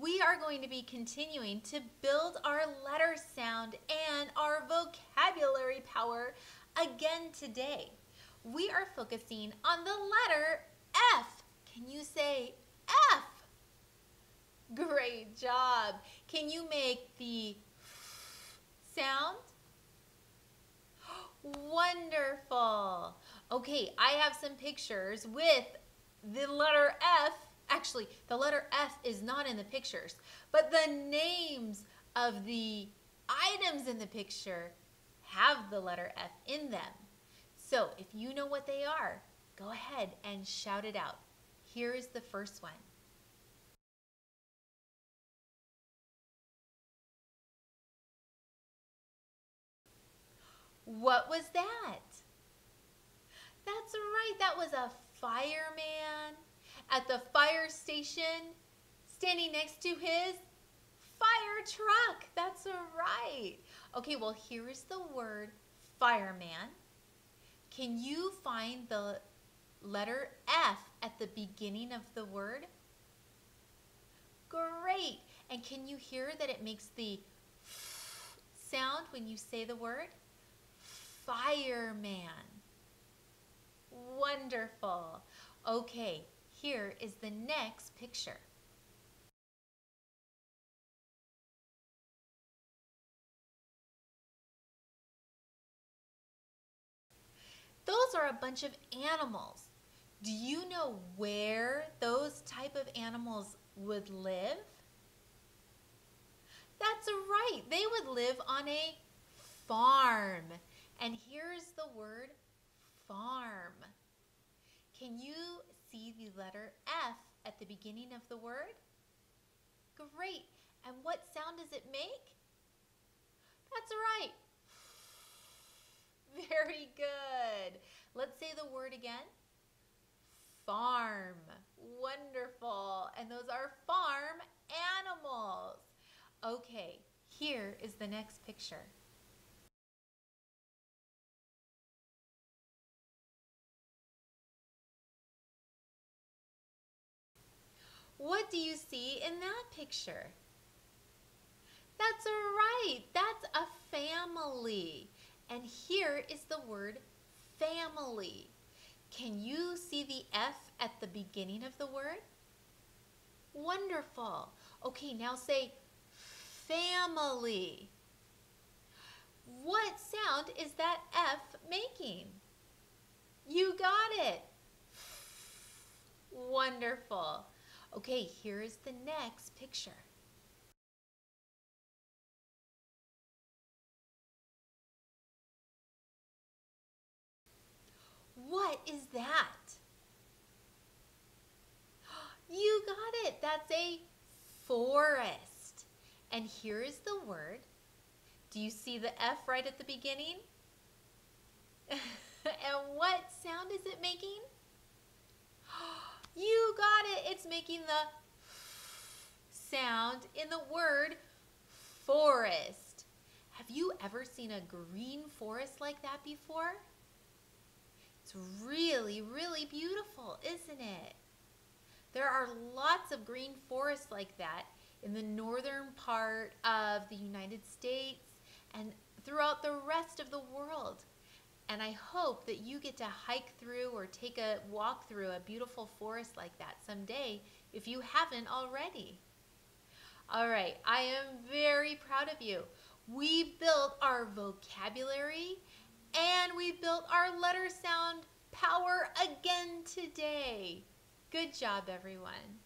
we are going to be continuing to build our letter sound and our vocabulary power again today. We are focusing on the letter F. Can you say F? Great job. Can you make the F sound? Wonderful. Okay, I have some pictures with the letter F. Actually, the letter F is not in the pictures, but the names of the items in the picture have the letter F in them. So if you know what they are, go ahead and shout it out. Here is the first one. What was that? That's right, that was a fireman at the fire station standing next to his fire truck. That's right. Okay, well, here is the word fireman. Can you find the letter F at the beginning of the word? Great. And can you hear that it makes the F sound when you say the word? Fireman. Wonderful. Okay, here is the next picture. Those are a bunch of animals. Do you know where those type of animals would live? That's right. They would live on a farm. And here's the word farm. Can you see the letter F at the beginning of the word? Great. And what sound does it make? That's right. Very good. Let's say the word again. Farm. Wonderful. And those are farm animals. Okay, here is the next picture. What do you see in that picture? That's right. That's a family. And here is the word family. Can you see the F at the beginning of the word? Wonderful. Okay, now say family. What sound is that F making? You got it. Wonderful. Okay, here is the next picture. What is that? You got it. That's a forest. And here is the word. Do you see the F right at the beginning? And what sound is it making? You got it. It's making the sound in the word forest. Have you ever seen a green forest like that before? It's really, really beautiful, isn't it? There are lots of green forests like that in the northern part of the United States and throughout the rest of the world. And I hope that you get to hike through or take a walk through a beautiful forest like that someday if you haven't already. All right, I am very proud of you. We built our vocabulary and we built our letter sound power again today. Good job, everyone.